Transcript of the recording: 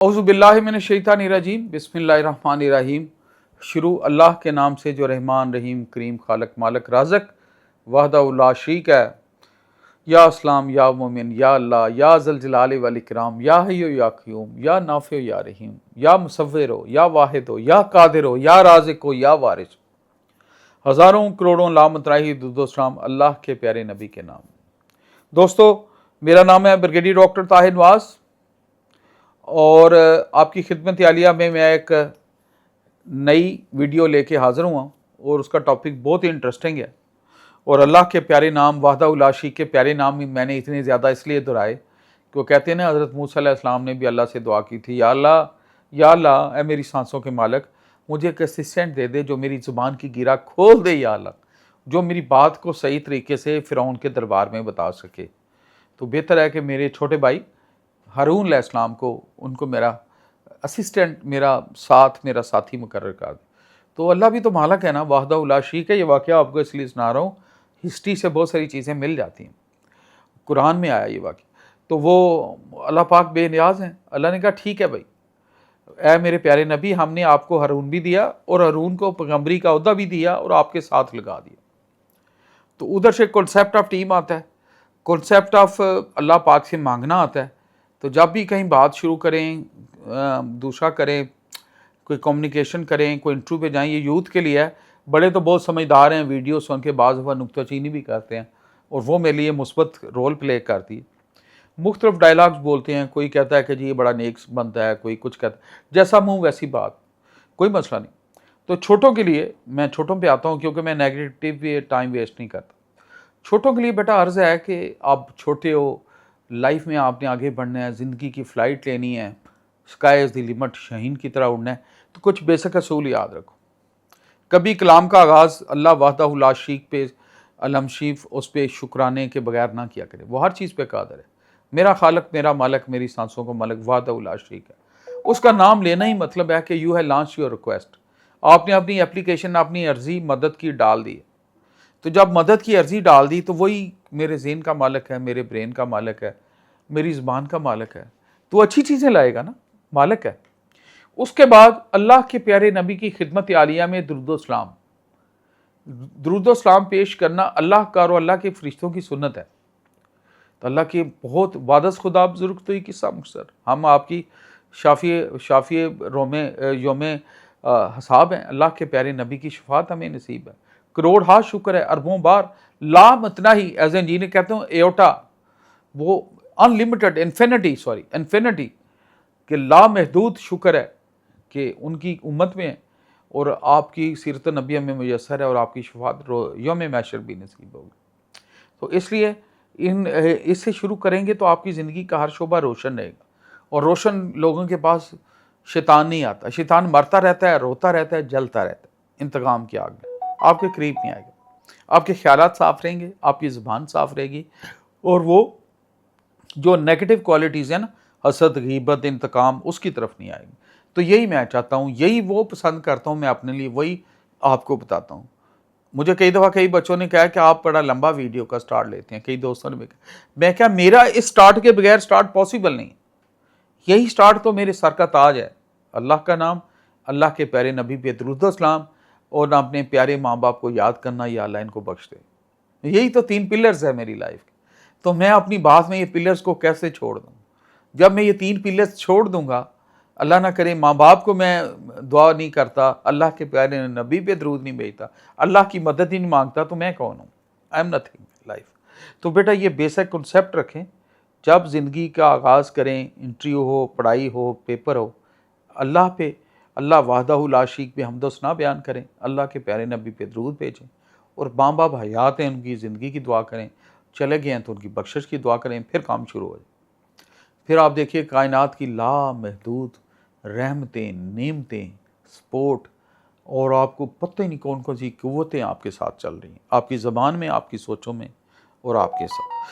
औज़ुबिल्लाहिमिनश्शैतानिर्रजीम बिस्मिल्लाहिर्रहमानिर्रहीम। शुरू अल्लाह के नाम से जो रहमान रहीम करीम खालक मालक राज़क वहदहु ला शरीक है। या अस्लाम या मोमिन या अल्लाह या ज़ल जलाल वल इकराम या हय्यु या क़य्यूम या नाफ़िउ या रहीम या मुसव्विर हो या वाहिद हो या कादिर हो या राज़िक हो या वारिस। हज़ारों करोड़ों लामतराही दुरूद-ओ-सलाम अल्लाह के प्यारे नबी के नाम। दोस्तों, मेरा नाम है ब्रिगेडियर डॉक्टर ताहिर नवाज़ और आपकी खिदमत आलिया में मैं एक नई वीडियो लेके हाज़िर हुआ और उसका टॉपिक बहुत ही इंटरेस्टिंग है। और अल्लाह के प्यारे नाम वहदहु ला शरीक के प्यारे नाम भी मैंने इतने ज़्यादा इसलिए दोहराए कि वो कहते हैं ना, हज़रत मूसा अलैहिस्सलाम ने भी अल्लाह से दुआ की थी, या अल्लाह ए मेरी सांसों के मालिक, मुझे एक असिस्टेंट दे दे जो मेरी ज़ुबान की गिरा खोल दे, या अल्लाह, जो मेरी बात को सही तरीके से फ़िरौन के दरबार में बता सके। तो बेहतर है कि मेरे छोटे भाई हारून अलैहिस्सलाम को, उनको मेरा असिस्टेंट, मेरा साथी मुकर्रर कर दे। तो अल्लाह भी तो मालिक है ना, वहदहु ला शरीक है। ये वाक़या आपको इसलिए सुना रहा हूँ, हिस्ट्री से बहुत सारी चीज़ें मिल जाती हैं, कुरान में आया ये वाक़या। तो वो अल्लाह पाक बेनियाज़ हैं। अल्लाह ने कहा ठीक है भाई, ऐ मेरे प्यारे नबी, हमने आपको हारून भी दिया और हारून को पैगम्बरी का ओहदा भी दिया और आपके साथ लगा दिया। तो उधर से कॉन्सेप्ट ऑफ टीम आता है, कॉन्सेप्ट ऑफ अल्लाह पाक से मांगना आता है। तो जब भी कहीं बात शुरू करें, दूसरा करें, कोई कम्युनिकेशन करें, कोई इंटरव्यू पे जाएं, ये यूथ के लिए है। बड़े तो बहुत समझदार हैं, वीडियो सुन के बाज़ दफ़ा नुक्ताचीनी भी करते हैं और वो मेरे लिए मुस्बत रोल प्ले करती है। मुख्तलिफ डायलॉग्स बोलते हैं, कोई कहता है कि जी ये बड़ा नेक बनता है, कोई कुछ कहता है, जैसा मुँह वैसी बात, कोई मसला नहीं। तो छोटों के लिए, मैं छोटों पे आता हूँ क्योंकि मैं नेगेटिव टाइम वेस्ट नहीं करता। छोटों के लिए बेटा अर्ज़ है कि आप छोटे हो, लाइफ में आपने आगे बढ़ना है, ज़िंदगी की फ़्लाइट लेनी है, sky is the limit, Shaheen की तरह उड़ना है। तो कुछ बेसिक असूल याद रखो। कभी कलाम का आगाज़ अल्लाह वहदहु ला शरीक पे, अलम शरीफ, उस पर शुक्राने के बगैर ना किया करें। वो हर चीज़ पे कादिर है। मेरा खालक, मेरा मालिक, मेरी सांसों को मालिक वहदहु ला शरीक है। उसका नाम लेना ही मतलब है कि यू है लॉन्च योर रिक्वेस्ट। आपने अपनी एप्लीकेशन, अपनी अर्जी मदद की डाल दी। तो जब मदद की अर्जी डाल दी तो वही मेरे ज़हन का मालिक है, मेरे ब्रेन का मालिक है, मेरी ज़ुबान का मालिक है, तो अच्छी चीज़ें लाएगा ना, मालिक है। उसके बाद अल्लाह के प्यारे नबी की खिदमत आलिया में दुरूद-ओ-सलाम पेश करना अल्लाह का और अल्लाह के फरिश्तों की सुन्नत है। तो अल्लाह की बहुत वादस खुदा बुजुर्ग तो ही किस्सा मुख्तसर, हम आपकी शाफ़ी रोमे योमे हसाब हैं। अल्लाह के प्यारे नबी की शफात हमें नसीब है। करोड़ हा शुक्र है, अरबों बार लामतनाही, एज एन जी ने कहते हैं एओटा, वो अनलिमिटेड, इन्फिनिटी कि लामहदूद शुक्र है कि उनकी उम्मत में है और आपकी सीरत नबिया में मुयस्सर है और आपकी शफात यौम महशर भी नसीब होगी। तो इसलिए इससे शुरू करेंगे तो आपकी ज़िंदगी का हर शोबा रोशन रहेगा। और रोशन लोगों के पास शैतान नहीं आता। शैतान मरता रहता है, रोता रहता है, जलता रहता है इंतकाम की आग में, आपके करीब नहीं आएगा। आपके ख्यालात साफ़ रहेंगे, आपकी ज़ुबान साफ़ रहेगी और वो जो नेगेटिव क्वालिटीज़ हैं ना, हसद, गीबत, इंतकाम, उसकी तरफ नहीं आएगी। तो यही मैं चाहता हूँ, यही वो पसंद करता हूँ मैं अपने लिए, वही आपको बताता हूँ। मुझे कई दफ़ा कई बच्चों ने कहा कि आप बड़ा लंबा वीडियो का स्टार्ट लेते हैं, कई दोस्तों ने भी कहा। मैं क्या, मेरा इस स्टार्ट के बगैर स्टार्ट पॉसिबल नहीं। यही स्टार्ट तो मेरे सर का ताज है। अल्लाह का नाम, अल्लाह के प्यारे नबी पे दुरूद-ओ-सलाम और अपने प्यारे माँ बाप को याद करना, या अल्लाह इनको बख्श दे। यही तो 3 पिलर्स है मेरी लाइफ के। तो मैं अपनी बात में ये पिलर्स को कैसे छोड़ दूँ? जब मैं ये 3 पिलर्स छोड़ दूंगा, अल्लाह ना करे माँ बाप को मैं दुआ नहीं करता, अल्लाह के प्यारे नबी पे दरूद नहीं भेजता, अल्लाह की मदद ही नहीं मांगता, तो मैं कौन हूँ? I am nothing life. तो बेटा ये बेसिक कॉन्सेप्ट रखें। जब ज़िंदगी का आगाज़ करें, इंटरव्यू हो, पढ़ाई हो, पेपर हो, अल्लाह पे, अल्लाह वहदहु ला शरीक पे हम्द व सना बयान करें, अल्लाह के प्यारे नबी पे दरूद भेजें और माँ बाप हयात हैं उनकी ज़िंदगी की दुआ करें, चले गए हैं तो उनकी बख्शिश की दुआ करें, फिर काम शुरू हो जाए। फिर आप देखिए कायनात की लामहदूद रहमतें, नेमतें, सपोर्ट, और आपको पता ही नहीं कौन कौन सी क़ुव्वतें आपके साथ चल रही हैं, आपकी ज़बान में, आपकी सोचों में और आपके साथ।